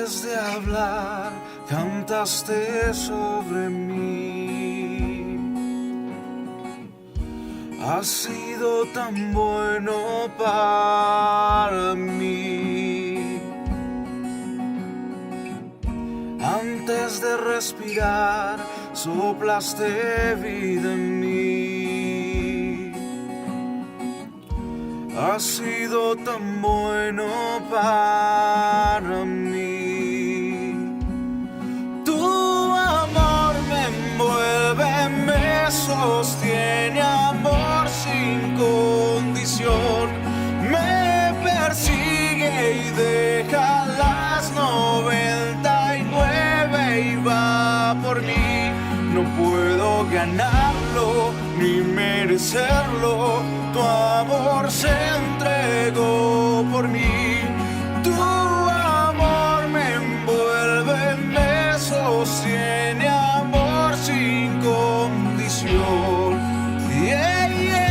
Antes de hablar, cantaste sobre mí. Has sido tan bueno para mí. Antes de respirar, soplaste vida en mí. Has sido tan bueno para mí. Tu amor me envuelve, me sostiene, amor sin condición. Me persigue y deja las 99 y va por mí. No puedo ganarlo ni merecerlo. Tu amor se entregó por mí. Tu amor me envuelve, me sostiene, amor sin condición. Yeah, yeah.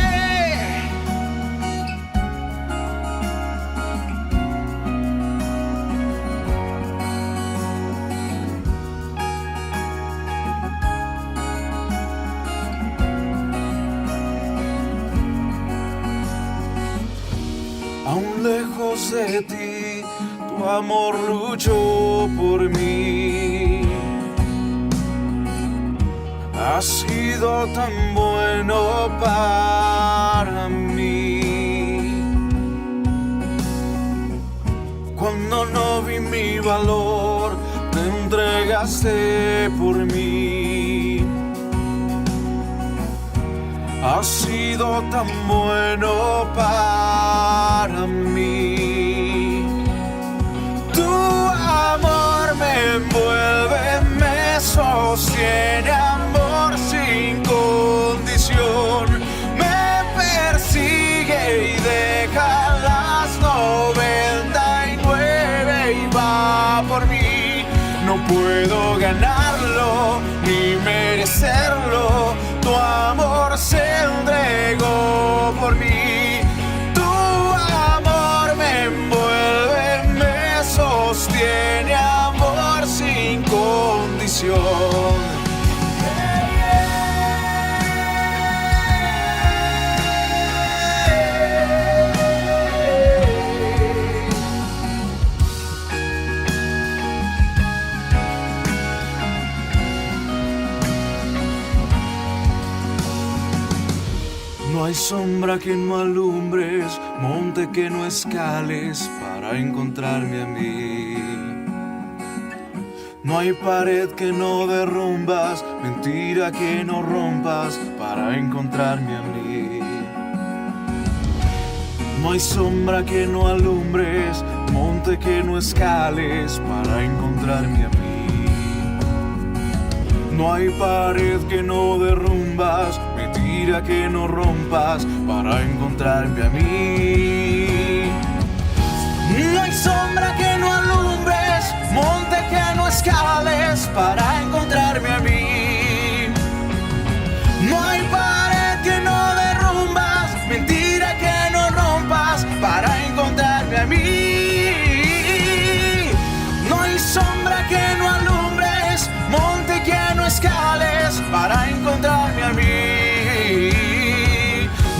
Aún lejos de ti, tu amor luchó por mí. Has sido tan bueno para mí. Cuando no vi mi valor, te entregaste por mí. Has sido tan bueno para mí. Tu amor me envuelve, me sostiene, amor sin condición. Me persigue y deja las 99 y va por mí. No puedo ganarlo ni merecerlo. Tu amor se entregó por mí. Tu amor me envuelve, me sostiene, amor sin condición. No hay sombra que no alumbres, monte que no escales para encontrarme a mí. No hay pared que no derrumbas, mentira que no rompas para encontrarme a mí. No hay sombra que no alumbres, monte que no escales para encontrarme a mí. No hay pared que no derrumbas, mentira que no rompas para encontrarme a mí. No hay sombra que no alumbres, monte que no escales para encontrarme a mí. No hay pared que no derrumbas, mentira que no rompas para encontrarme a mí. No hay sombra que no alumbres, monte que no escales para encontrarme a mí.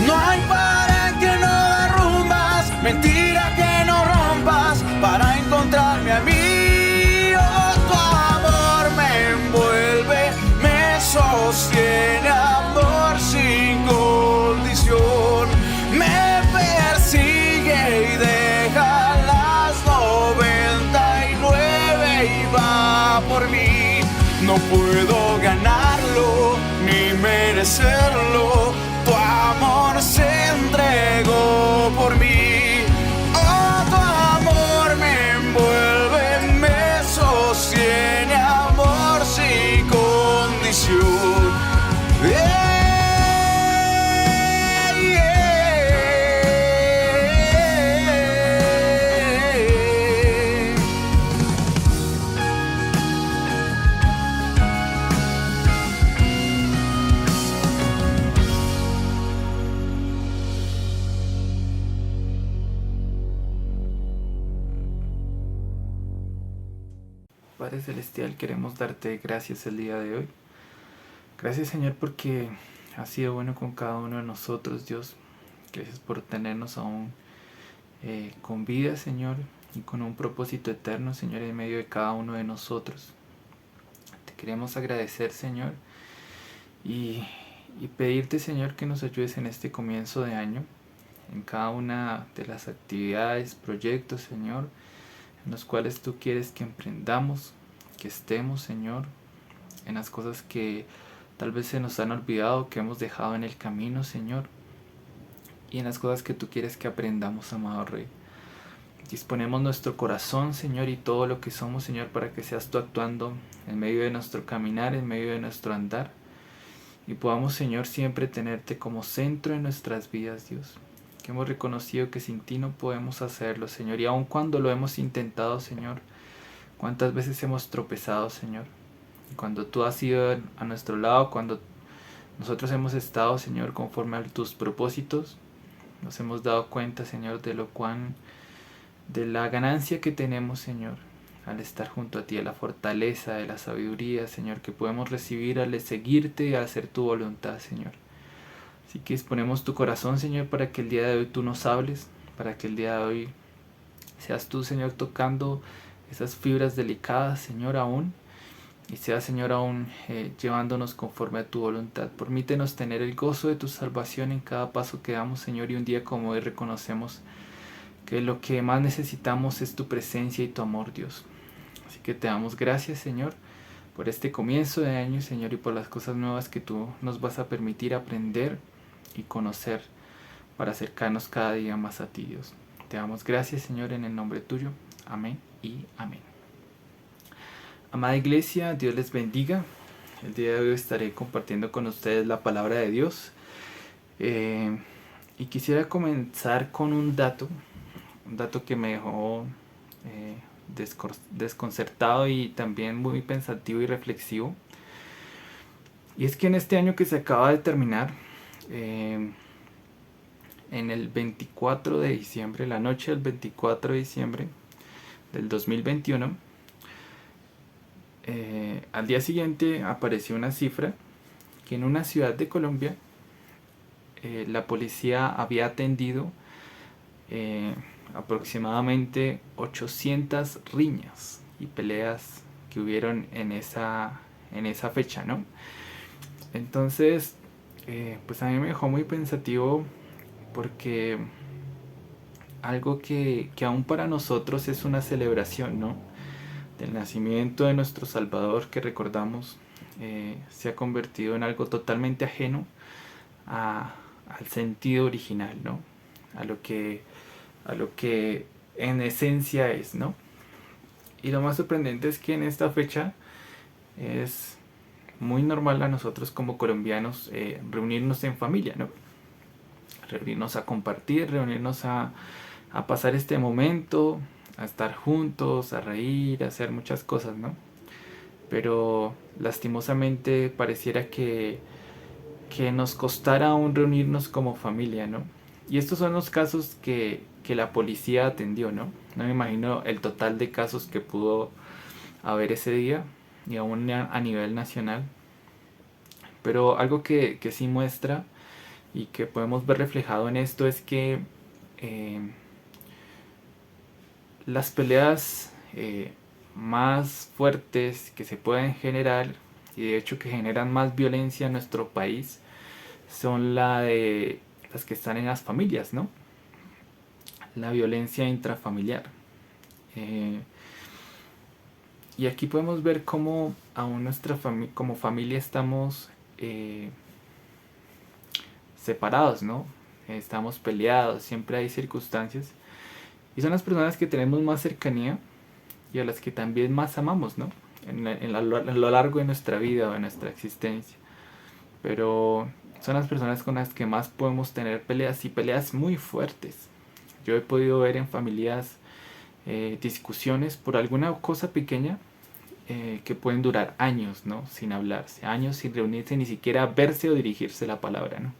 No hay pared que no derrumbas, mentira que no rompas para encontrarme a mí. Oh, tu amor me envuelve, me sostiene, amor sin condición. Me persigue y deja las 99 y va por mí. No puedo ganarlo ni merecerlo. Tu amor se entregó por mí. Oh, tu amor me envuelve, me sostiene, amor sin condición. Yeah. Padre Celestial, queremos darte gracias el día de hoy. Gracias, Señor, porque has sido bueno con cada uno de nosotros, Dios. Gracias por tenernos aún con vida, Señor, y con un propósito eterno, Señor, en medio de cada uno de nosotros. Te queremos agradecer, Señor, y pedirte, Señor, que nos ayudes en este comienzo de año, en cada una de las actividades, proyectos, Señor, en los cuales tú quieres que emprendamos, que estemos, Señor, en las cosas que tal vez se nos han olvidado, que hemos dejado en el camino, Señor, y en las cosas que tú quieres que aprendamos, amado Rey. Disponemos nuestro corazón, Señor, y todo lo que somos, Señor, para que seas tú actuando en medio de nuestro caminar, en medio de nuestro andar, y podamos, Señor, siempre tenerte como centro en nuestras vidas, Dios. Que hemos reconocido que sin ti no podemos hacerlo, Señor, y aun cuando lo hemos intentado, Señor, cuántas veces hemos tropezado, Señor. Y cuando tú has ido a nuestro lado, cuando nosotros hemos estado, Señor, conforme a tus propósitos, nos hemos dado cuenta, Señor, de la ganancia que tenemos, Señor, al estar junto a ti, de la fortaleza, de la sabiduría, Señor, que podemos recibir al seguirte y al hacer tu voluntad, Señor. Así que disponemos tu corazón, Señor, para que el día de hoy tú nos hables, para que el día de hoy seas tú, Señor, tocando esas fibras delicadas, Señor, aún, y seas, Señor, aún llevándonos conforme a tu voluntad. Permítenos tener el gozo de tu salvación en cada paso que damos, Señor, y un día como hoy reconocemos que lo que más necesitamos es tu presencia y tu amor, Dios. Así que te damos gracias, Señor, por este comienzo de año, Señor, y por las cosas nuevas que tú nos vas a permitir aprender y conocer para acercarnos cada día más a ti, Dios. Te damos gracias, Señor, en el nombre tuyo. Amén y amén. Amada iglesia, Dios les bendiga. El día de hoy estaré compartiendo con ustedes la palabra de Dios. Y quisiera comenzar con un dato que me dejó desconcertado y también muy pensativo y reflexivo. Y es que en este año que se acaba de terminar, en el 24 de diciembre, la noche del 24 de diciembre del 2021, al día siguiente apareció una cifra que en una ciudad de Colombia la policía había atendido aproximadamente 800 riñas y peleas que hubieron en esa fecha, ¿no? Entonces, pues a mí me dejó muy pensativo, porque algo que aún para nosotros es una celebración, ¿no?, del nacimiento de nuestro Salvador, que recordamos, se ha convertido en algo totalmente ajeno al sentido original, ¿no?, a lo que en esencia es, ¿no? Y lo más sorprendente es que en esta fecha es muy normal a nosotros como colombianos reunirnos en familia, ¿no? Reunirnos a compartir, reunirnos a pasar este momento, a estar juntos, a reír, a hacer muchas cosas, ¿no? Pero lastimosamente pareciera que nos costara aún reunirnos como familia, ¿no? Y estos son los casos que la policía atendió, ¿no? No me imagino el total de casos que pudo haber ese día, y aún a nivel nacional. Pero algo que sí muestra y que podemos ver reflejado en esto es que las peleas más fuertes que se pueden generar, y de hecho que generan más violencia en nuestro país, son las que están en las familias, ¿no? La violencia intrafamiliar. Y aquí podemos ver cómo aún como familia estamos separados, ¿no? Estamos peleados, siempre hay circunstancias. Y son las personas que tenemos más cercanía y a las que también más amamos, ¿no?, a lo largo de nuestra vida o de nuestra existencia. Pero son las personas con las que más podemos tener peleas, y peleas muy fuertes. Yo he podido ver en familias discusiones por alguna cosa pequeña que pueden durar años, ¿no?, sin hablarse, años sin reunirse, ni siquiera verse o dirigirse la palabra, ¿no?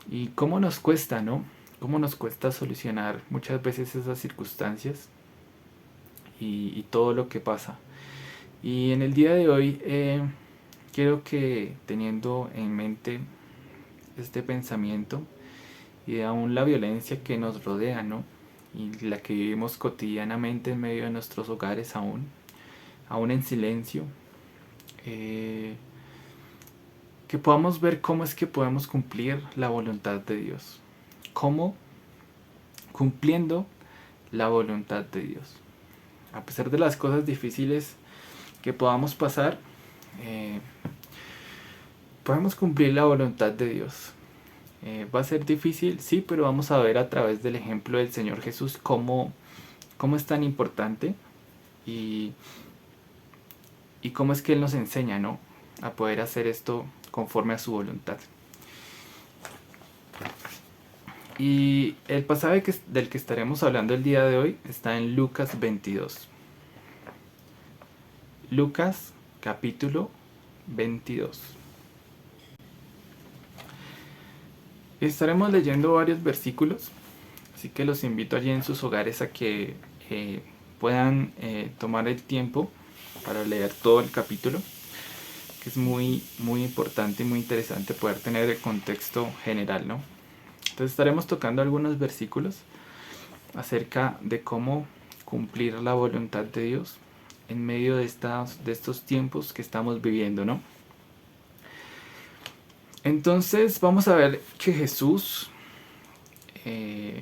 Y cómo nos cuesta, ¿no? Cómo nos cuesta solucionar muchas veces esas circunstancias. y todo lo que pasa. Y en el día de hoy quiero que, teniendo en mente este pensamiento y aún la violencia que nos rodea, ¿no? Y la que vivimos cotidianamente en medio de nuestros hogares aún en silencio, que podamos ver cómo es que podemos cumplir la voluntad de Dios. Cómo cumpliendo la voluntad de Dios. A pesar de las cosas difíciles que podamos pasar, podemos cumplir la voluntad de Dios. Va a ser difícil, sí, pero vamos a ver a través del ejemplo del Señor Jesús cómo es tan importante y cómo es que Él nos enseña, ¿no?, a poder hacer esto conforme a su voluntad. Y el pasaje del que estaremos hablando el día de hoy está en Lucas 22. Lucas capítulo 22. Estaremos leyendo varios versículos, así que los invito allí en sus hogares a que puedan tomar el tiempo para leer todo el capítulo, que es muy, muy importante y muy interesante poder tener el contexto general, ¿no? Entonces estaremos tocando algunos versículos acerca de cómo cumplir la voluntad de Dios en medio de estos tiempos que estamos viviendo, ¿no? Entonces vamos a ver que Jesús, de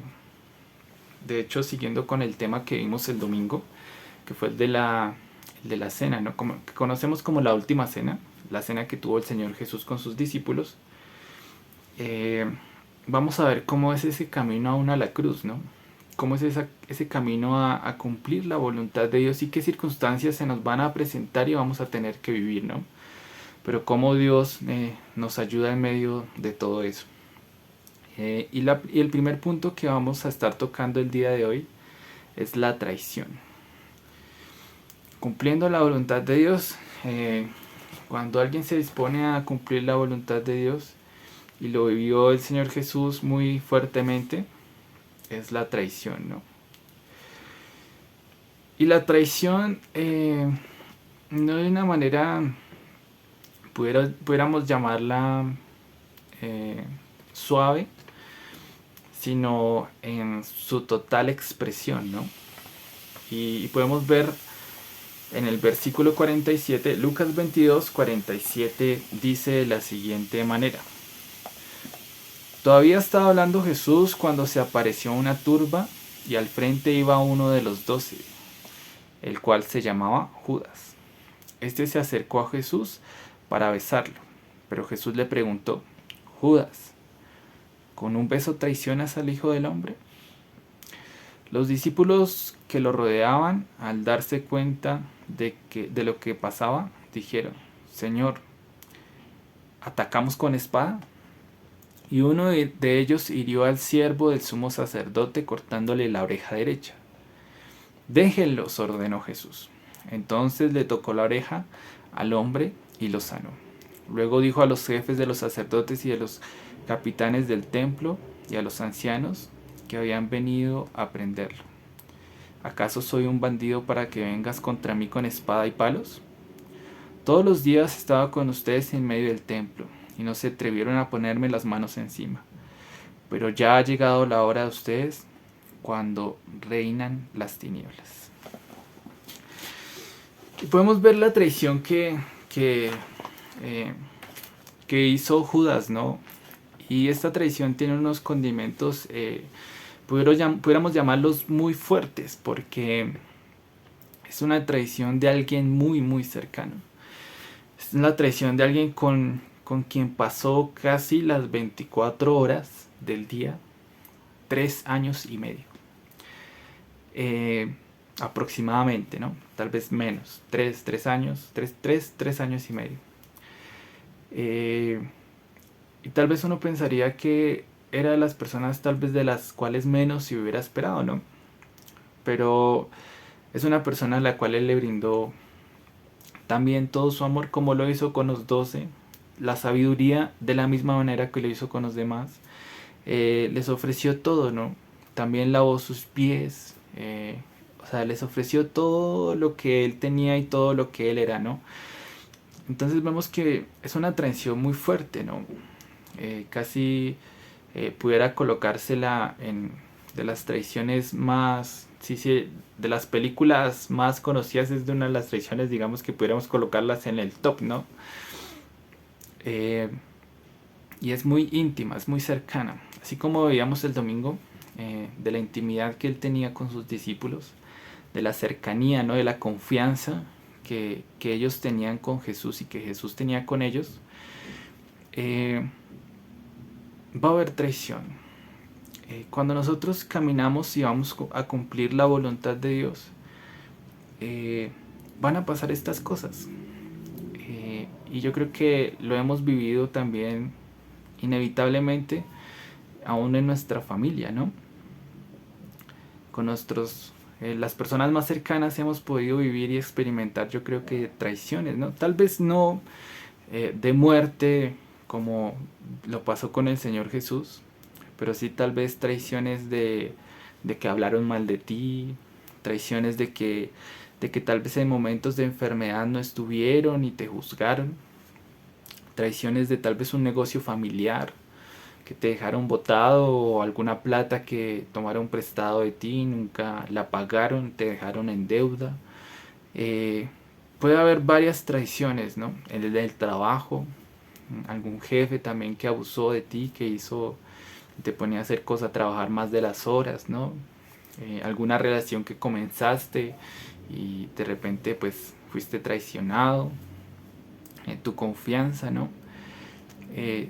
hecho siguiendo con el tema que vimos el domingo, que fue el de la cena, ¿no?, que conocemos como la última cena, la cena que tuvo el Señor Jesús con sus discípulos. Vamos a ver cómo es ese camino aún a la cruz, ¿no? Cómo es ese camino a cumplir la voluntad de Dios y qué circunstancias se nos van a presentar y vamos a tener que vivir, ¿no? Pero cómo Dios nos ayuda en medio de todo eso. Y el primer punto que vamos a estar tocando el día de hoy es la traición. Cumpliendo la voluntad de Dios, cuando alguien se dispone a cumplir la voluntad de Dios, y lo vivió el Señor Jesús muy fuertemente, es la traición, ¿no? Y la traición, no de una manera, pudiéramos llamarla suave, sino en su total expresión, ¿no? Y podemos ver en el versículo 47, Lucas 22, 47, dice de la siguiente manera: Todavía estaba hablando Jesús cuando se apareció una turba y al frente iba uno de los 12, el cual se llamaba Judas. Este se acercó a Jesús para besarlo, pero Jesús le preguntó: Judas, ¿con un beso traicionas al Hijo del Hombre? Los discípulos que lo rodeaban, al darse cuenta de lo que pasaba, dijeron: Señor, ¿atacamos con espada? Y uno de ellos hirió al siervo del sumo sacerdote cortándole la oreja derecha. Déjenlos, ordenó Jesús. Entonces le tocó la oreja al hombre y lo sanó. Luego dijo a los jefes de los sacerdotes y a los capitanes del templo y a los ancianos que habían venido a prenderlo: ¿acaso soy un bandido para que vengas contra mí con espada y palos? Todos los días estaba con ustedes en medio del templo y no se atrevieron a ponerme las manos encima. Pero ya ha llegado la hora de ustedes, cuando reinan las tinieblas. Y podemos ver la traición que hizo Judas, ¿no? Y esta traición tiene unos condimentos, pudiéramos llamarlos muy fuertes, porque es una traición de alguien muy, muy cercano. Es una traición de alguien con quien pasó casi las 24 horas del día, 3 años y medio. Aproximadamente, ¿no? Tal vez menos, 3 años y medio. Y tal vez uno pensaría que era de las personas tal vez de las cuales menos se hubiera esperado, ¿no? Pero es una persona a la cual él le brindó también todo su amor, como lo hizo con los 12, la sabiduría de la misma manera que lo hizo con los demás. Les ofreció todo, ¿no? También lavó sus pies, O sea, les ofreció todo lo que él tenía y todo lo que él era, ¿no? Entonces vemos que es una traición muy fuerte, ¿no? Casi pudiera colocársela en de las traiciones más, sí, sí, de las películas más conocidas, es de una de las traiciones, digamos, que pudiéramos colocarlas en el top, ¿no? Y es muy íntima, es muy cercana. Así como veíamos el domingo, de la intimidad que él tenía con sus discípulos, de la cercanía, ¿no? De la confianza que ellos tenían con Jesús y que Jesús tenía con ellos, va a haber traición. Cuando nosotros caminamos y vamos a cumplir la voluntad de Dios, van a pasar estas cosas. Y yo creo que lo hemos vivido también inevitablemente aún en nuestra familia, ¿no? Con las personas más cercanas hemos podido vivir y experimentar, yo creo que traiciones, ¿no? Tal vez no de muerte como lo pasó con el Señor Jesús, pero sí tal vez traiciones de que hablaron mal de ti, traiciones de que tal vez en momentos de enfermedad no estuvieron y te juzgaron, traiciones de tal vez un negocio familiar que te dejaron botado, o alguna plata que tomaron prestado de ti, nunca la pagaron, te dejaron en deuda. Puede haber varias traiciones, ¿no? En el del trabajo, algún jefe también que abusó de ti, que te ponía a hacer cosas, a trabajar más de las horas, ¿no? Alguna relación que comenzaste y de repente pues fuiste traicionado, tu confianza, ¿no?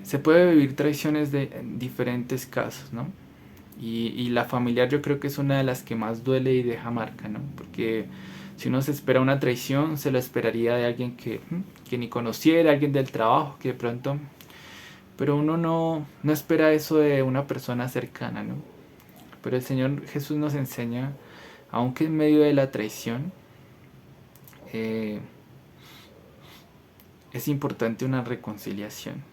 Se puede vivir traiciones en diferentes casos, ¿no? Y la familiar yo creo que es una de las que más duele y deja marca, ¿no? Porque si uno se espera una traición, se lo esperaría de alguien que ni conociera, alguien del trabajo, que de pronto... Pero uno no espera eso de una persona cercana, ¿no? Pero el Señor Jesús nos enseña, aunque en medio de la traición, es importante una reconciliación.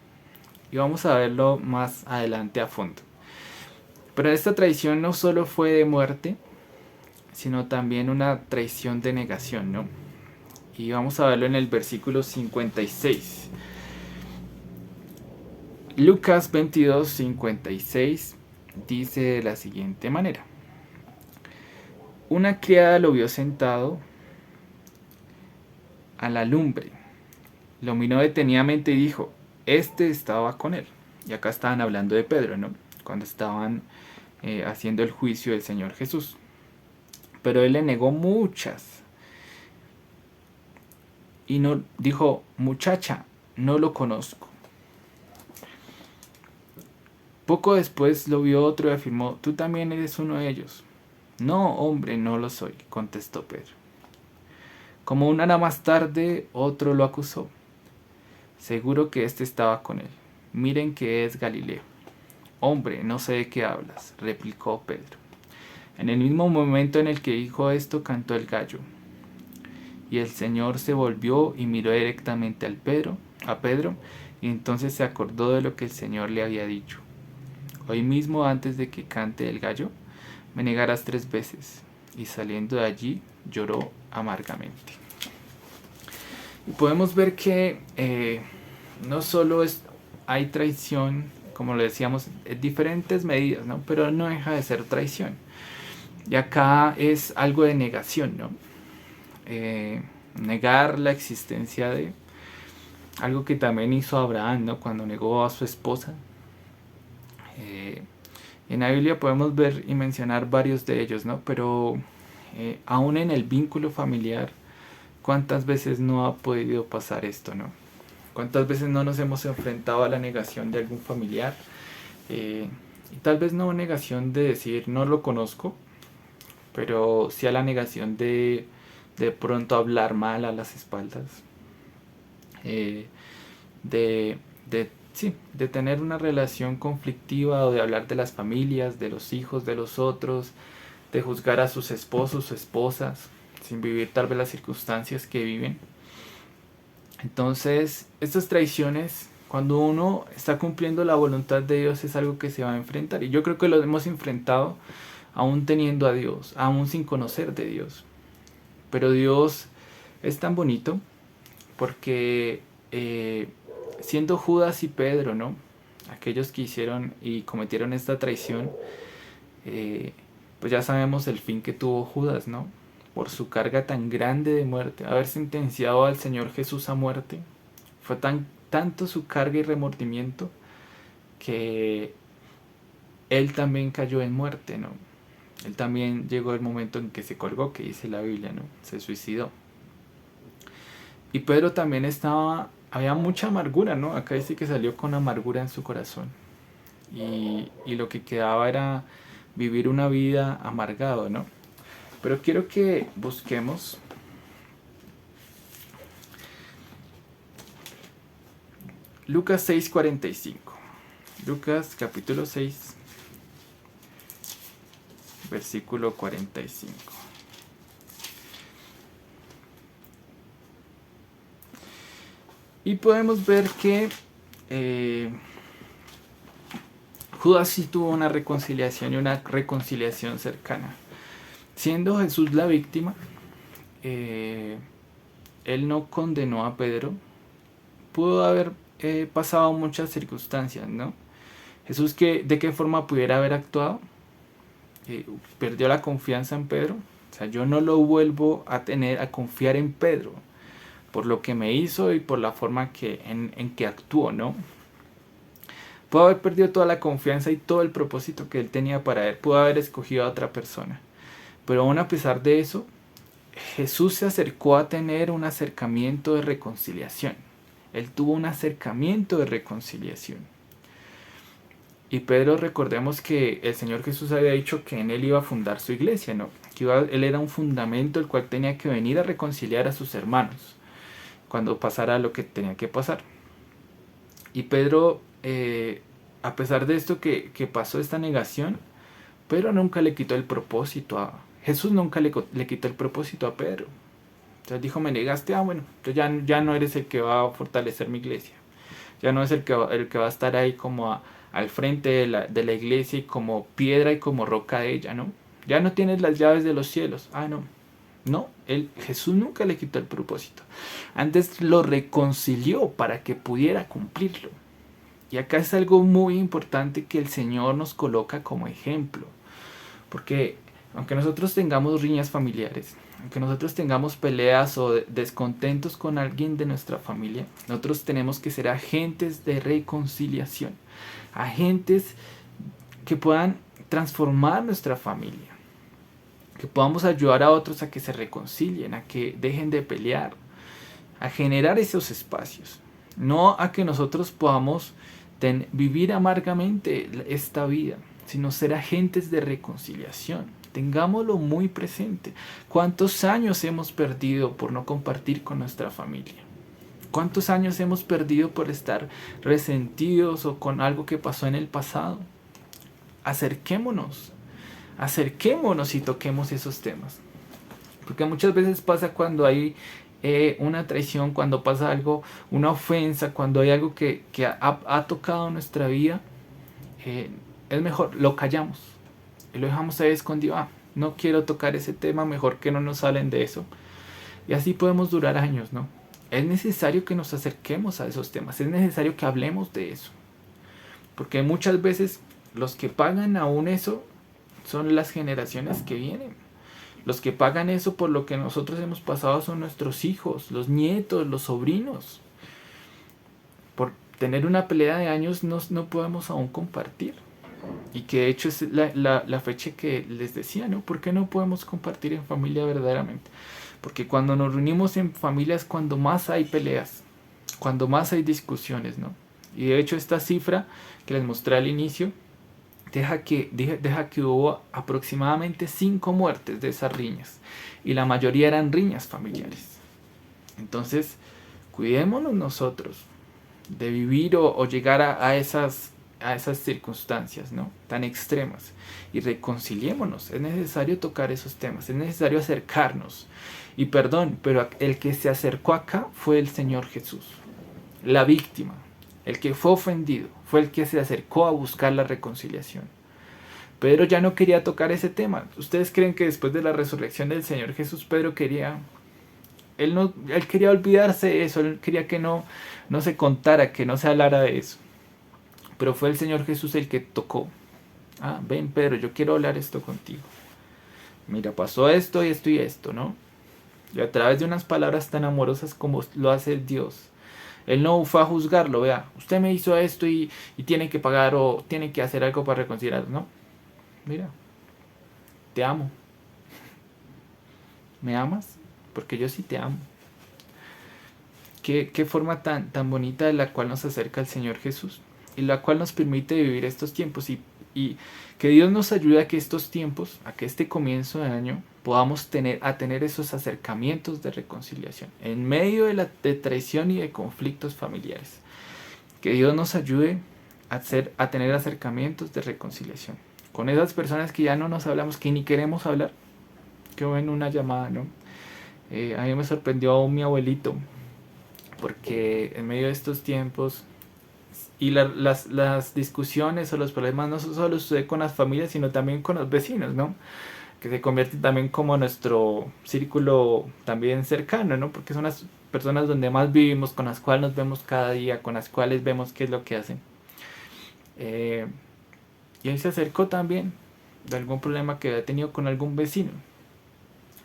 Y vamos a verlo más adelante a fondo. Pero esta traición no solo fue de muerte, sino también una traición de negación, ¿no? Y vamos a verlo en el versículo 56. Lucas 22:56 dice de la siguiente manera: una criada lo vio sentado a la lumbre, lo miró detenidamente y dijo: este estaba con él. Y acá estaban hablando de Pedro, ¿no? Cuando estaban haciendo el juicio del Señor Jesús. Pero él le negó muchas. Y no dijo: muchacha, no lo conozco. Poco después lo vio otro y afirmó: tú también eres uno de ellos. No, hombre, no lo soy, contestó Pedro. Como una hora más tarde, otro lo acusó: seguro que este estaba con él. Miren que es Galileo. Hombre, no sé de qué hablas, replicó Pedro. En el mismo momento en el que dijo esto, cantó el gallo. Y el Señor se volvió y miró directamente a Pedro, y entonces se acordó de lo que el Señor le había dicho: hoy mismo, antes de que cante el gallo, me negarás 3 veces. Y saliendo de allí, lloró amargamente. Y podemos ver que no solo hay traición, como lo decíamos, en diferentes medidas, ¿no? Pero no deja de ser traición. Y acá es algo de negación, ¿no? Negar la existencia de algo que también hizo Abraham, ¿no? Cuando negó a su esposa. En la Biblia podemos ver y mencionar varios de ellos, ¿no? Pero aún en el vínculo familiar, ¿cuántas veces no ha podido pasar esto, no? ¿Cuántas veces no nos hemos enfrentado a la negación de algún familiar? Y tal vez no negación de decir no lo conozco, pero sí a la negación de pronto hablar mal a las espaldas, de tener una relación conflictiva, o de hablar de las familias, de los hijos de los otros, de juzgar a sus esposos o esposas sin vivir tal vez las circunstancias que viven. Entonces, estas traiciones, cuando uno está cumpliendo la voluntad de Dios, es algo que se va a enfrentar. Y yo creo que lo hemos enfrentado aún teniendo a Dios, aún sin conocer de Dios. Pero Dios es tan bonito porque siendo Judas y Pedro, ¿no? Aquellos que hicieron y cometieron esta traición, pues ya sabemos el fin que tuvo Judas, ¿no? Por su carga tan grande de muerte, haber sentenciado al Señor Jesús a muerte. Fue tanto su carga y remordimiento que él también cayó en muerte, ¿no? Él también llegó el momento en que se colgó, que dice la Biblia, ¿no? Se suicidó. Y Pedro también había mucha amargura, ¿no? Acá dice que salió con amargura en su corazón. Y lo que quedaba era vivir una vida amargado, ¿no? Pero quiero que busquemos Lucas 6:45. Lucas capítulo 6, versículo 45. Y podemos ver que Judas sí tuvo una reconciliación y una reconciliación cercana. Siendo Jesús la víctima, él no condenó a Pedro. Pudo haber pasado muchas circunstancias, ¿no? Jesús, ¿de qué forma pudiera haber actuado? Perdió la confianza en Pedro. O sea, yo no lo vuelvo a confiar en Pedro por lo que me hizo y por la forma en que actuó, ¿no? Pudo haber perdido toda la confianza y todo el propósito que él tenía para él. Pudo haber escogido a otra persona. Pero aún a pesar de eso, Jesús se acercó a tener un acercamiento de reconciliación. Él tuvo un acercamiento de reconciliación. Y Pedro, recordemos que el Señor Jesús había dicho que en él iba a fundar su iglesia, ¿no? Él era un fundamento el cual tenía que venir a reconciliar a sus hermanos cuando pasara lo que tenía que pasar. Y Pedro, a pesar de esto que pasó esta negación, Pedro nunca le quitó el propósito Jesús nunca le quitó el propósito a Pedro. Entonces dijo, me negaste, bueno, entonces ya no eres el que va a fortalecer mi iglesia. Ya no es el que va a estar ahí como al frente de la iglesia y como piedra y como roca de ella, ¿no? Ya no tienes las llaves de los cielos. No, Jesús nunca le quitó el propósito. Antes lo reconcilió para que pudiera cumplirlo. Y acá es algo muy importante que el Señor nos coloca como ejemplo. Porque aunque nosotros tengamos riñas familiares, aunque nosotros tengamos peleas o descontentos con alguien de nuestra familia, nosotros tenemos que ser agentes de reconciliación. Agentes que puedan transformar nuestra familia. Que podamos ayudar a otros a que se reconcilien, a que dejen de pelear, a generar esos espacios. No a que nosotros podamos vivir amargamente esta vida, sino ser agentes de reconciliación. Tengámoslo muy presente. ¿Cuántos años hemos perdido por no compartir con nuestra familia? ¿Cuántos años hemos perdido por estar resentidos o con algo que pasó en el pasado? Acerquémonos y toquemos esos temas. Porque muchas veces pasa cuando hay una traición, cuando pasa algo, una ofensa, cuando hay algo que ha tocado nuestra vida, es mejor, lo callamos y lo dejamos ahí escondido. No quiero tocar ese tema, mejor que no nos hablen de eso. Y así podemos durar años, ¿no? Es necesario que nos acerquemos a esos temas, es necesario que hablemos de eso. Porque muchas veces los que pagan aún eso son las generaciones que vienen. Los que pagan eso por lo que nosotros hemos pasado son nuestros hijos, los nietos, los sobrinos. Por tener una pelea de años no podemos aún compartir. Y que de hecho es la fecha que les decía, ¿no? ¿Por qué no podemos compartir en familia verdaderamente? Porque cuando nos reunimos en familia es cuando más hay peleas, cuando más hay discusiones, ¿no? Y de hecho esta cifra que les mostré al inicio deja que hubo aproximadamente 5 muertes de esas riñas. Y la mayoría eran riñas familiares. Entonces, cuidémonos nosotros de vivir o llegar a esas circunstancias, ¿no? Tan extremas, y reconciliémonos. Es necesario tocar esos temas, es necesario acercarnos. Y perdón, pero el que se acercó acá fue el Señor Jesús, la víctima, el que fue ofendido, fue el que se acercó a buscar la reconciliación. Pedro ya no quería tocar ese tema. ¿Ustedes creen que después de la resurrección del Señor Jesús, Pedro quería... Él quería olvidarse de eso, él quería que no se contara, que no se hablara de eso. Pero fue el Señor Jesús el que tocó. Ven Pedro, yo quiero hablar esto contigo. Mira, pasó esto y esto y esto, ¿no? Y a través de unas palabras tan amorosas como lo hace Dios. Él no fue a juzgarlo, vea, usted me hizo esto y tiene que pagar o tiene que hacer algo para reconciliar, ¿no? Mira, te amo. ¿Me amas? Porque yo sí te amo. Qué forma tan bonita de la cual nos acerca el Señor Jesús y la cual nos permite vivir estos tiempos y que Dios nos ayude a que estos tiempos, a que este comienzo de año podamos tener esos acercamientos de reconciliación en medio de traición y de conflictos familiares. Que Dios nos ayude a tener acercamientos de reconciliación con esas personas que ya no nos hablamos, que ni queremos hablar. Que en una llamada, ¿no? A mí me sorprendió mi abuelito, porque en medio de estos tiempos y las discusiones o los problemas no solo suceden con las familias, sino también con los vecinos, ¿no? Que se convierte también como nuestro círculo también cercano, ¿no? Porque son las personas donde más vivimos, con las cuales nos vemos cada día, con las cuales vemos qué es lo que hacen. Y él se acercó también de algún problema que había tenido con algún vecino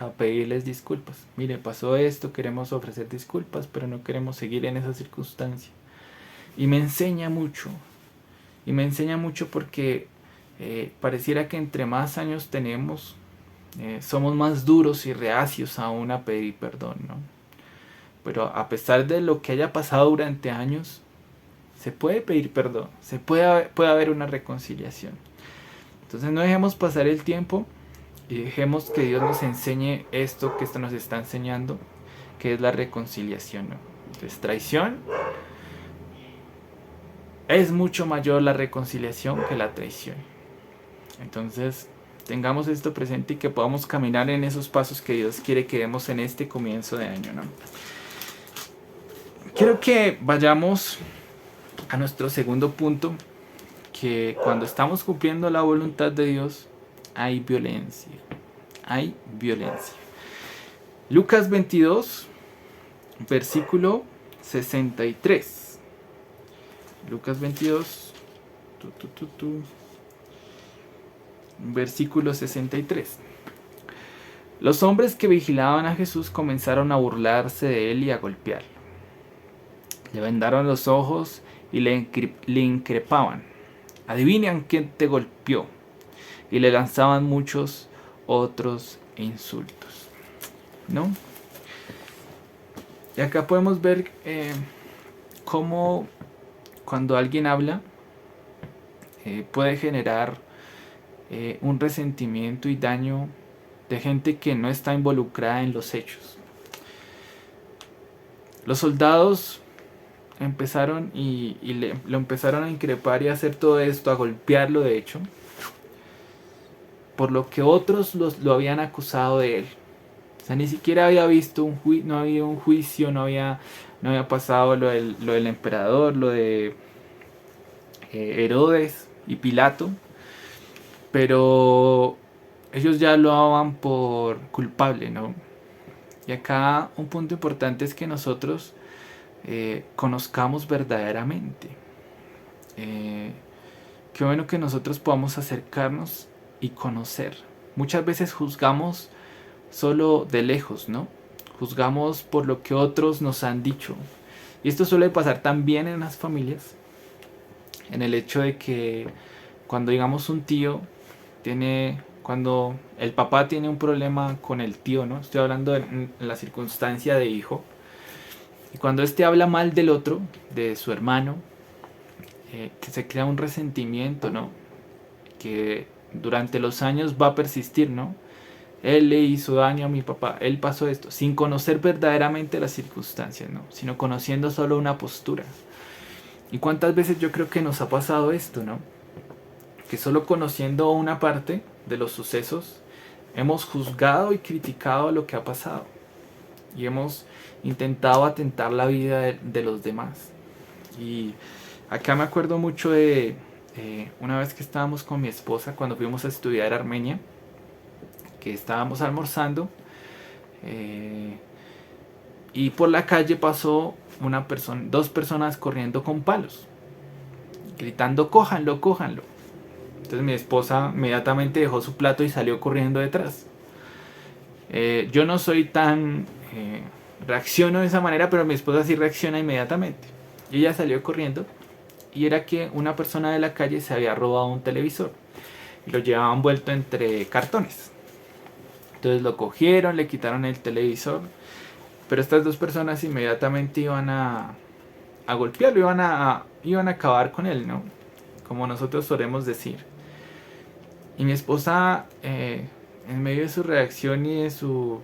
a pedirles disculpas. Mire, pasó esto, queremos ofrecer disculpas, pero no queremos seguir en esa circunstancia. Y me enseña mucho porque pareciera que entre más años tenemos, somos más duros y reacios aún a pedir perdón, ¿no? Pero a pesar de lo que haya pasado durante años, se puede pedir perdón, puede haber una reconciliación. Entonces no dejemos pasar el tiempo y dejemos que Dios nos enseñe esto que esto nos está enseñando, que es la reconciliación, ¿no? Entonces, traición, es mucho mayor la reconciliación que la traición. Entonces, tengamos esto presente y que podamos caminar en esos pasos que Dios quiere que demos en este comienzo de año, ¿no? Quiero que vayamos a nuestro segundo punto, que cuando estamos cumpliendo la voluntad de Dios, hay violencia. Hay violencia. Lucas 22, versículo 63. Lucas 22, versículo 63. Los hombres que vigilaban a Jesús comenzaron a burlarse de él y a golpearlo. Le vendaron los ojos y le increpaban. Adivinen quién te golpeó. Y le lanzaban muchos otros insultos, ¿no? Y acá podemos ver cómo cuando alguien habla puede generar un resentimiento y daño de gente que no está involucrada en los hechos. Los soldados empezaron lo empezaron a increpar y a hacer todo esto, a golpearlo de hecho, por lo que otros lo habían acusado de él. O sea, ni siquiera había visto no había un juicio, no había pasado lo del emperador, lo de Herodes y Pilato, pero ellos ya lo daban por culpable, ¿no? Y acá un punto importante es que nosotros conozcamos verdaderamente. Qué bueno que nosotros podamos acercarnos y conocer. Muchas veces juzgamos solo de lejos, ¿no? Juzgamos por lo que otros nos han dicho. Y esto suele pasar también en las familias, en el hecho de que cuando digamos un tío cuando el papá tiene un problema con el tío, ¿no? Estoy hablando en la circunstancia de hijo. Y cuando este habla mal del otro, de su hermano, que se crea un resentimiento, ¿no? Que durante los años va a persistir, ¿no? Él le hizo daño a mi papá, él pasó esto, sin conocer verdaderamente las circunstancias, ¿no? Sino conociendo solo una postura. ¿Y cuántas veces yo creo que nos ha pasado esto, ¿no? Que solo conociendo una parte de los sucesos, hemos juzgado y criticado lo que ha pasado. Y hemos intentado atentar la vida de los demás. Y acá me acuerdo mucho de una vez que estábamos con mi esposa, cuando fuimos a estudiar a Armenia, que estábamos almorzando, y por la calle pasó dos personas corriendo con palos, gritando cójanlo, cójanlo. Entonces mi esposa inmediatamente dejó su plato y salió corriendo detrás. Yo no soy tan reacciono de esa manera, pero mi esposa sí reacciona inmediatamente. Y ella salió corriendo, y era que una persona de la calle se había robado un televisor y lo llevaba envuelto entre cartones. Entonces lo cogieron, le quitaron el televisor, pero estas dos personas inmediatamente iban a golpearlo, iban a acabar con él, ¿no? Como nosotros solemos decir. Y mi esposa, en medio de su reacción y de su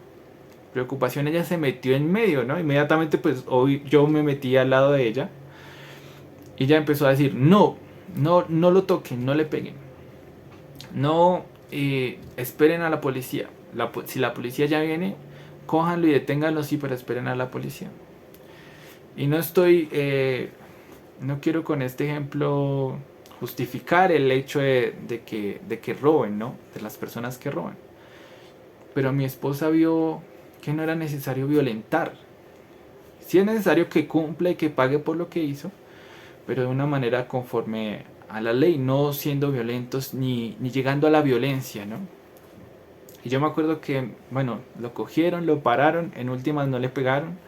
preocupación, ella se metió en medio, ¿no? Inmediatamente pues yo me metí al lado de ella, y ella empezó a decir, no lo toquen, no le peguen, no esperen a la policía, si la policía ya viene, cójanlo y deténganlo, sí, pero esperen a la policía. Y no quiero con este ejemplo justificar el hecho de que roben, ¿no? De las personas que roban. Pero mi esposa vio que no era necesario violentar. Sí es necesario que cumpla y que pague por lo que hizo, pero de una manera conforme a la ley, no siendo violentos ni llegando a la violencia, ¿no? Y yo me acuerdo que, bueno, lo cogieron, lo pararon, en últimas no le pegaron.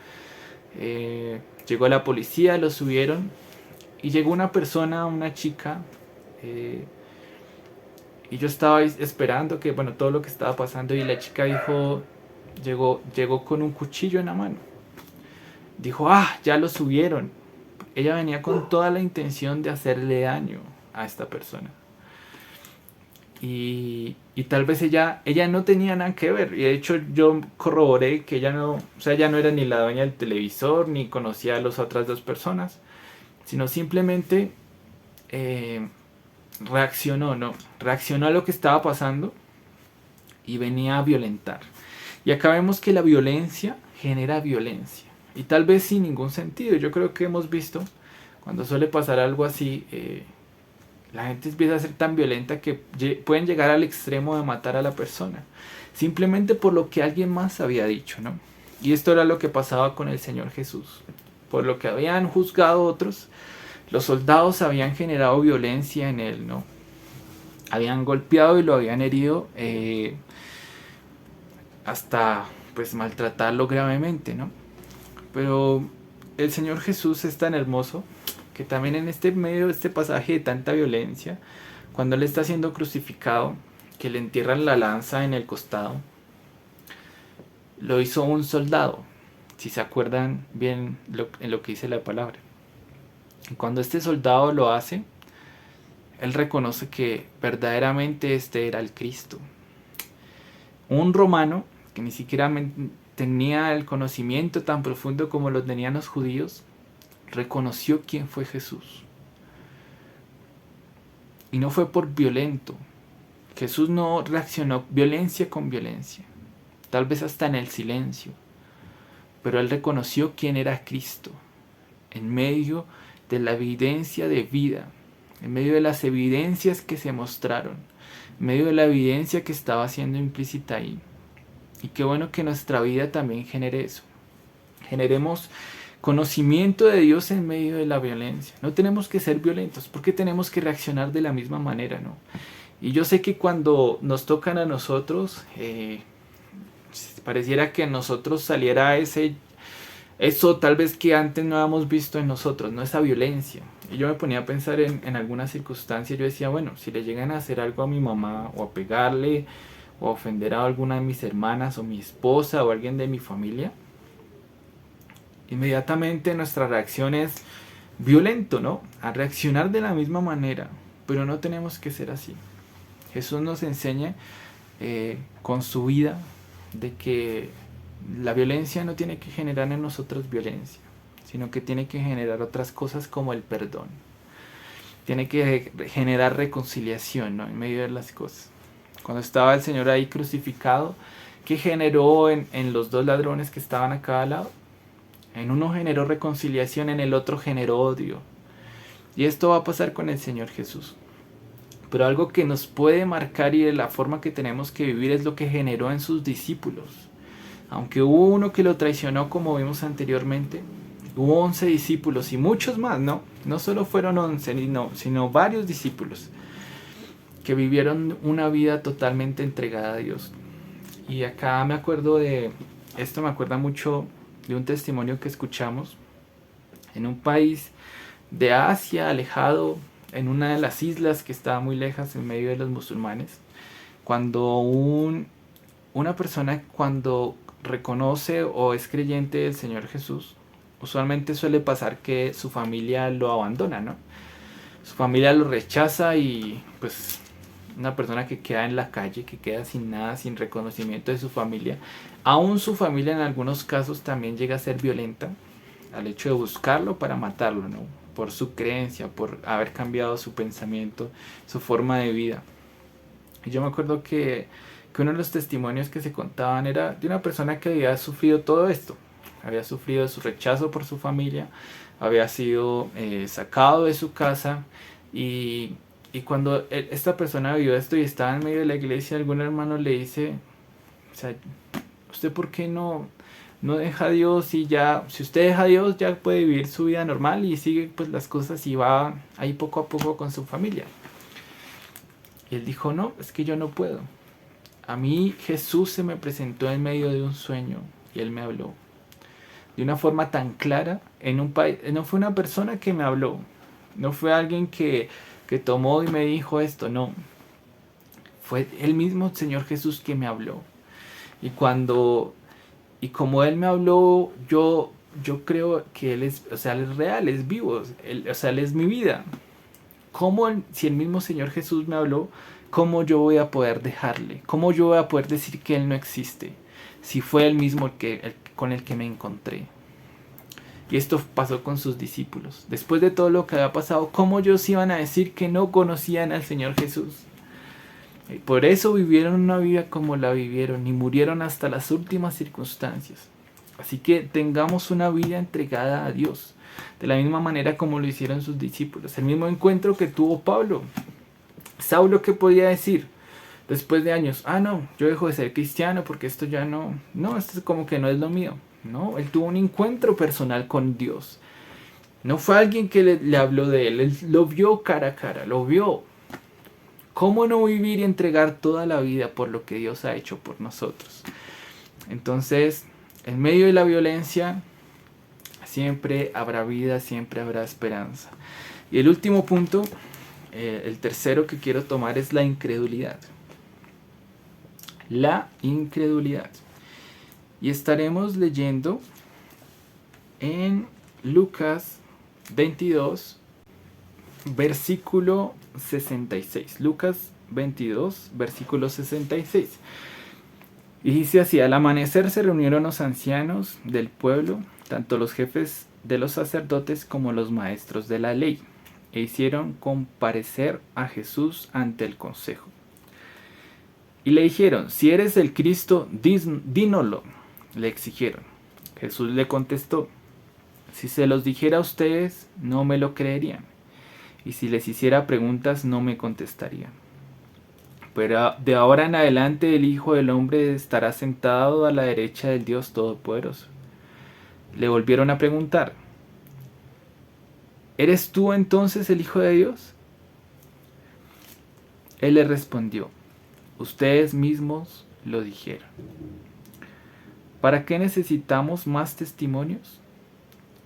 Llegó la policía, lo subieron, y llegó una persona, una chica, y yo estaba esperando que, bueno, todo lo que estaba pasando, y la chica llegó con un cuchillo en la mano. Dijo, ya lo subieron. Ella venía con toda la intención de hacerle daño a esta persona. Y tal vez ella no tenía nada que ver. Y de hecho yo corroboré que ella no era ni la dueña del televisor, ni conocía a las otras dos personas, sino simplemente reaccionó a lo que estaba pasando y venía a violentar. Y acá vemos que la violencia genera violencia, y tal vez sin ningún sentido. Yo creo que hemos visto cuando suele pasar algo así, la gente empieza a ser tan violenta que pueden llegar al extremo de matar a la persona, simplemente por lo que alguien más había dicho, ¿no? Y esto era lo que pasaba con el Señor Jesús. Por lo que habían juzgado otros, los soldados habían generado violencia en él, ¿no? Habían golpeado y lo habían herido, hasta pues maltratarlo gravemente, ¿no? Pero el Señor Jesús es tan hermoso que también en medio de este pasaje de tanta violencia, cuando Él está siendo crucificado, que le entierran la lanza en el costado, lo hizo un soldado, si se acuerdan bien en lo que dice la palabra. Y cuando este soldado lo hace, él reconoce que verdaderamente este era el Cristo. Un romano que ni siquiera tenía el conocimiento tan profundo como lo tenían los judíos, reconoció quién fue Jesús. Y no fue por violento. Jesús no reaccionó violencia con violencia, tal vez hasta en el silencio, pero él reconoció quién era Cristo, en medio de la evidencia de vida, en medio de las evidencias que se mostraron, en medio de la evidencia que estaba siendo implícita ahí. Y qué bueno que nuestra vida también genere eso. Generemos conocimiento de Dios en medio de la violencia. No tenemos que ser violentos, porque tenemos que reaccionar de la misma manera, ¿no? Y yo sé que cuando nos tocan a nosotros, pareciera que en nosotros saliera eso tal vez que antes no habíamos visto en nosotros, ¿no? Esa violencia. Y yo me ponía a pensar en algunas circunstancias. Yo decía, bueno, si le llegan a hacer algo a mi mamá, o a pegarle, o a ofender a alguna de mis hermanas, o mi esposa, o alguien de mi familia, inmediatamente nuestra reacción es violento, ¿no? A reaccionar de la misma manera. Pero no tenemos que ser así. Jesús nos enseña con su vida de que la violencia no tiene que generar en nosotros violencia, sino que tiene que generar otras cosas como el perdón. Tiene que generar reconciliación, ¿no? En medio de las cosas. Cuando estaba el Señor ahí crucificado, ¿qué generó en los dos ladrones que estaban a cada lado? En uno generó reconciliación, en el otro generó odio. Y esto va a pasar con el Señor Jesús. Pero algo que nos puede marcar y de la forma que tenemos que vivir es lo que generó en sus discípulos. Aunque hubo uno que lo traicionó, como vimos anteriormente, hubo 11 discípulos y muchos más, ¿no? No solo fueron 11, sino varios discípulos que vivieron una vida totalmente entregada a Dios. Y acá me acuerdo esto me acuerda mucho de un testimonio que escuchamos en un país de Asia, alejado, en una de las islas que estaba muy lejas en medio de los musulmanes, cuando una persona cuando reconoce o es creyente del Señor Jesús, usualmente suele pasar que su familia lo abandona, ¿no? Su familia lo rechaza y pues una persona que queda en la calle, que queda sin nada, sin reconocimiento de su familia. Aún su familia en algunos casos también llega a ser violenta al hecho de buscarlo para matarlo, ¿no? Por su creencia, por haber cambiado su pensamiento, su forma de vida. Y yo me acuerdo que uno de los testimonios que se contaban era de una persona que había sufrido todo esto. Había sufrido su rechazo por su familia, había sido sacado de su casa y cuando esta persona vio esto y estaba en medio de la iglesia, algún hermano le dice, o sea, ¿usted por qué no deja a Dios y ya, si usted deja a Dios ya puede vivir su vida normal y sigue pues las cosas y va ahí poco a poco con su familia? Y él dijo, no, es que yo no puedo. A mí Jesús se me presentó en medio de un sueño y Él me habló de una forma tan clara en un país. No fue una persona que me habló, no fue alguien que tomó y me dijo esto, no. Fue el mismo Señor Jesús que me habló. Y como Él me habló, yo creo que Él es, o sea, Él es real, es vivo, Él es mi vida. Si el mismo Señor Jesús me habló, ¿cómo yo voy a poder dejarle? ¿Cómo yo voy a poder decir que Él no existe? Si fue el mismo con el que me encontré. Y esto pasó con sus discípulos. Después de todo lo que había pasado, ¿cómo ellos iban a decir que no conocían al Señor Jesús? Y por eso vivieron una vida como la vivieron y murieron hasta las últimas circunstancias. Así que tengamos una vida entregada a Dios, de la misma manera como lo hicieron sus discípulos. El mismo encuentro que tuvo Pablo. Saulo, ¿qué podía decir? Después de años, no, yo dejo de ser cristiano porque esto ya no, esto es como que no es lo mío. No, él tuvo un encuentro personal con Dios. No fue alguien que le habló de él lo vio cara a cara, lo vio. ¿Cómo no vivir y entregar toda la vida por lo que Dios ha hecho por nosotros? Entonces, en medio de la violencia, siempre habrá vida, siempre habrá esperanza. Y el último punto, el tercero que quiero tomar es la incredulidad. La incredulidad. Y estaremos leyendo en Lucas 22, versículo 66. Lucas 22, versículo 66. Y dice así: al amanecer se reunieron los ancianos del pueblo, tanto los jefes de los sacerdotes como los maestros de la ley, e hicieron comparecer a Jesús ante el consejo. Y le dijeron: si eres el Cristo, dínoslo. Le exigieron. Jesús le contestó: si se los dijera a ustedes, no me lo creerían. Y si les hiciera preguntas, no me contestarían. Pero de ahora en adelante el Hijo del Hombre estará sentado a la derecha del Dios Todopoderoso. Le volvieron a preguntar: ¿eres tú entonces el Hijo de Dios? Él les respondió: ustedes mismos lo dijeron. ¿Para qué necesitamos más testimonios?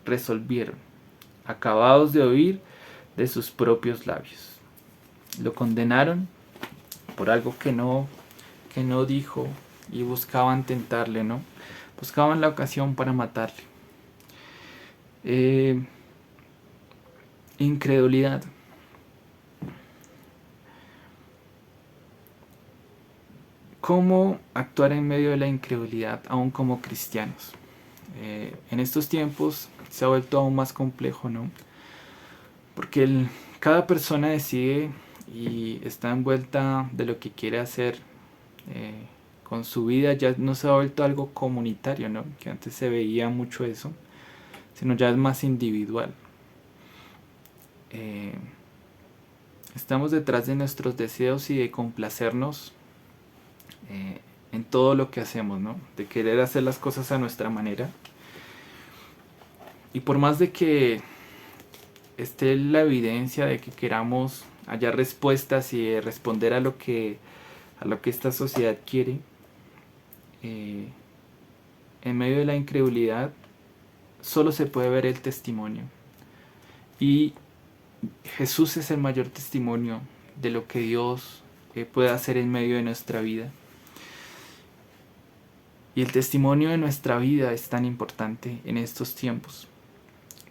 Resolvieron, acabados de oír de sus propios labios. Lo condenaron por algo que no dijo y buscaban tentarle, ¿no? Buscaban la ocasión para matarle. Incredulidad. ¿Cómo actuar en medio de la incredulidad, aún como cristianos? En estos tiempos se ha vuelto aún más complejo, ¿no? Porque cada persona decide y está envuelta de lo que quiere hacer con su vida. Ya no se ha vuelto algo comunitario, ¿no? Que antes se veía mucho eso, sino ya es más individual. Estamos detrás de nuestros deseos y de complacernos en todo lo que hacemos, ¿no? De querer hacer las cosas a nuestra manera. Y por más de que esté la evidencia de que queramos hallar respuestas y responder a lo que esta sociedad quiere, en medio de la incredulidad solo se puede ver el testimonio. Y Jesús es el mayor testimonio de lo que Dios puede hacer en medio de nuestra vida. Y el testimonio de nuestra vida es tan importante en estos tiempos,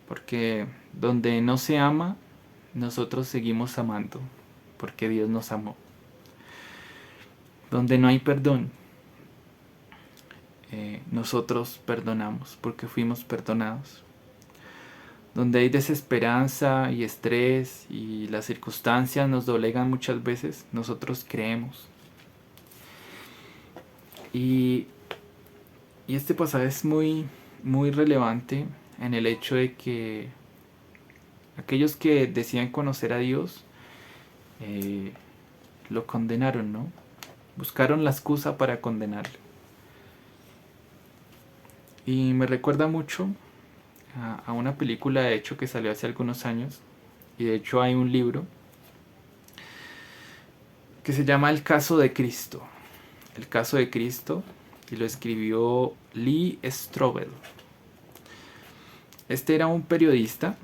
porque donde no se ama, nosotros seguimos amando, porque Dios nos amó. Donde no hay perdón, nosotros perdonamos, porque fuimos perdonados. Donde hay desesperanza y estrés y las circunstancias nos doblegan muchas veces, nosotros creemos. Y este pasaje es muy, muy relevante en el hecho de que aquellos que decían conocer a Dios lo condenaron, ¿no? Buscaron la excusa para condenarlo. Y me recuerda mucho a una película, de hecho, que salió hace algunos años, y de hecho hay un libro que se llama El caso de Cristo. El caso de Cristo, y lo escribió Lee Strobel. Este era un periodista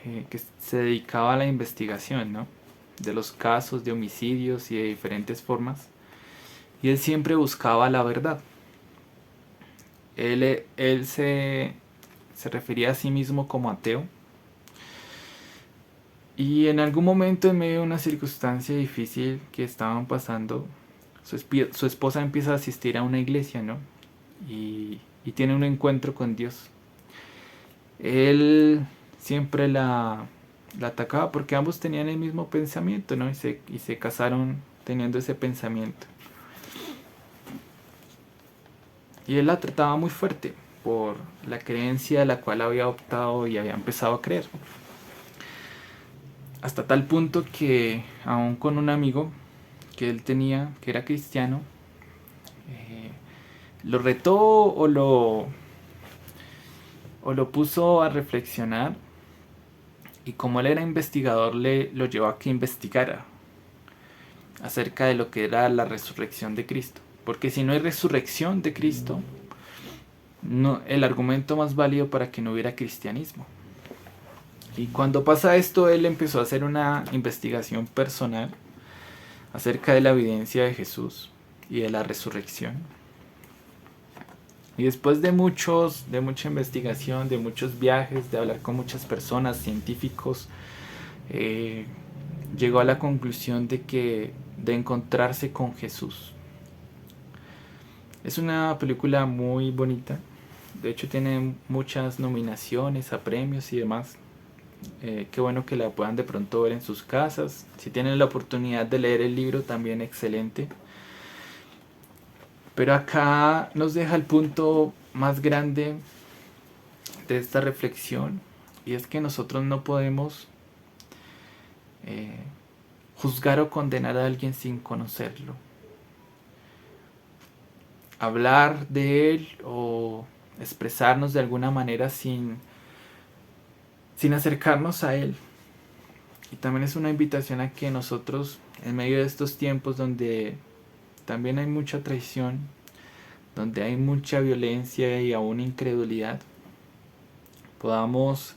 que se dedicaba a la investigación, ¿no?, de los casos de homicidios y de diferentes formas, y él siempre buscaba la verdad. Él se refería a sí mismo como ateo, y en algún momento, en medio de una circunstancia difícil que estaban pasando, su esposa empieza a asistir a una iglesia, ¿no? Y tiene un encuentro con Dios. Él siempre la atacaba porque ambos tenían el mismo pensamiento, ¿no? Y se casaron teniendo ese pensamiento. Y él la trataba muy fuerte por la creencia de la cual había optado y había empezado a creer. Hasta tal punto que, aún con un amigo que él tenía, que era cristiano, lo retó o lo puso a reflexionar, y como él era investigador, lo llevó a que investigara acerca de lo que era la resurrección de Cristo. Porque si no hay resurrección de Cristo, no, el argumento más válido para que no hubiera cristianismo. Y cuando pasa esto, él empezó a hacer una investigación personal acerca de la evidencia de Jesús y de la resurrección. Y después de mucha investigación, de muchos viajes, de hablar con muchas personas, científicos, llegó a la conclusión de encontrarse con Jesús. Es una película muy bonita. De hecho, tiene muchas nominaciones a premios y demás. Qué bueno que la puedan de pronto ver en sus casas. Si tienen la oportunidad de leer el libro, también excelente. Pero acá nos deja el punto más grande de esta reflexión, y es que nosotros no podemos juzgar o condenar a alguien sin conocerlo. Hablar de él o expresarnos de alguna manera sin acercarnos a él. Y también es una invitación a que nosotros, en medio de estos tiempos donde también hay mucha traición, donde hay mucha violencia y aún incredulidad, podamos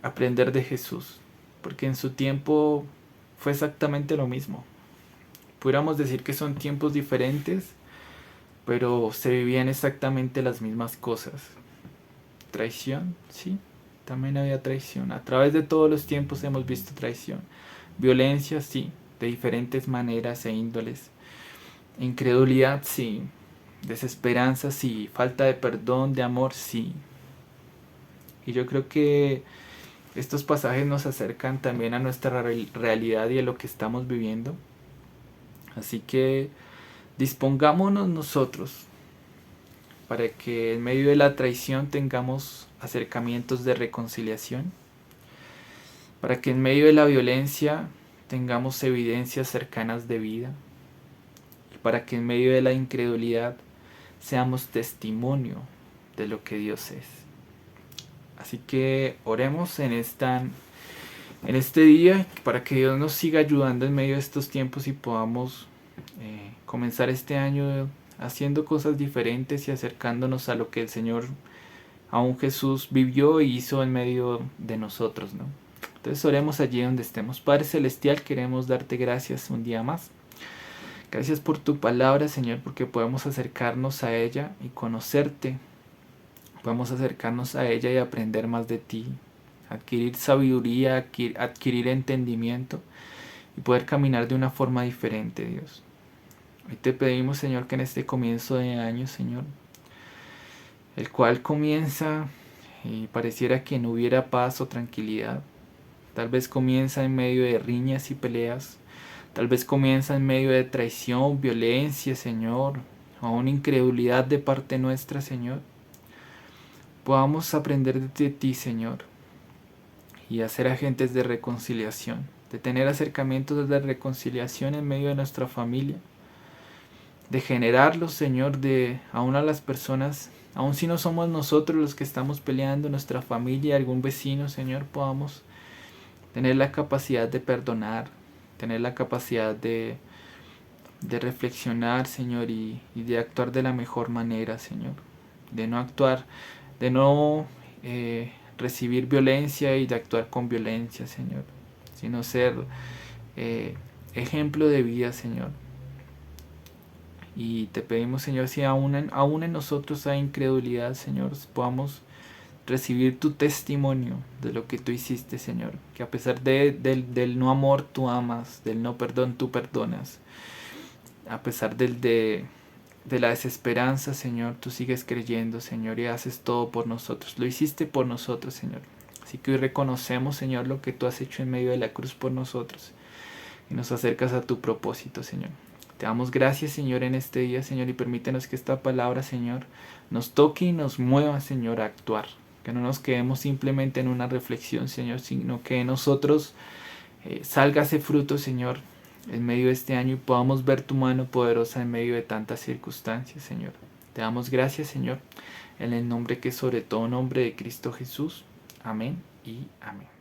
aprender de Jesús, porque en su tiempo fue exactamente lo mismo. Pudiéramos decir que son tiempos diferentes, pero se vivían exactamente las mismas cosas. Traición, sí, también había traición. A través de todos los tiempos hemos visto traición. Violencia, sí, de diferentes maneras e índoles. Incredulidad, sí. Desesperanza, sí. Falta de perdón, de amor, sí. Y yo creo que estos pasajes nos acercan también a nuestra realidad y a lo que estamos viviendo. Así que dispongámonos nosotros para que en medio de la traición tengamos acercamientos de reconciliación, para que en medio de la violencia tengamos evidencias cercanas de vida, y para que en medio de la incredulidad seamos testimonio de lo que Dios es. Así que oremos en este día para que Dios nos siga ayudando en medio de estos tiempos y podamos comenzar este año haciendo cosas diferentes y acercándonos a lo que el Señor, aún Jesús, vivió y hizo en medio de nosotros, ¿no? Entonces oremos allí donde estemos. Padre Celestial, queremos darte gracias un día más. Gracias por tu palabra, Señor, porque podemos acercarnos a ella y conocerte. Podemos acercarnos a ella y aprender más de ti, adquirir sabiduría, adquirir entendimiento y poder caminar de una forma diferente, Dios. Hoy te pedimos, Señor, que en este comienzo de año, Señor, el cual comienza y pareciera que no hubiera paz o tranquilidad, tal vez comienza en medio de riñas y peleas, tal vez comienza en medio de traición, violencia, Señor, o una incredulidad de parte nuestra, Señor. Podamos aprender de ti, Señor, y hacer agentes de reconciliación, de tener acercamientos de reconciliación en medio de nuestra familia, de generarlos, Señor, aún a las personas, aún si no somos nosotros los que estamos peleando, nuestra familia, algún vecino, Señor, podamos tener la capacidad de perdonar, tener la capacidad de reflexionar, Señor, y de actuar de la mejor manera, Señor, de no actuar, de no recibir violencia y de actuar con violencia, Señor, sino ser ejemplo de vida, Señor. Y te pedimos, Señor, si aún en nosotros hay incredulidad, Señor, podamos recibir tu testimonio de lo que tú hiciste, Señor. Que a pesar del no amor, tú amas, del no perdón, tú perdonas. A pesar de la desesperanza, Señor, tú sigues creyendo, Señor, y haces todo por nosotros. Lo hiciste por nosotros, Señor. Así que hoy reconocemos, Señor, lo que tú has hecho en medio de la cruz por nosotros. Y nos acercas a tu propósito, Señor. Te damos gracias, Señor, en este día, Señor, y permítenos que esta palabra, Señor, nos toque y nos mueva, Señor, a actuar. Que no nos quedemos simplemente en una reflexión, Señor, sino que en nosotros salga ese fruto, Señor, en medio de este año y podamos ver tu mano poderosa en medio de tantas circunstancias, Señor. Te damos gracias, Señor, en el nombre que es sobre todo nombre de Cristo Jesús. Amén y amén.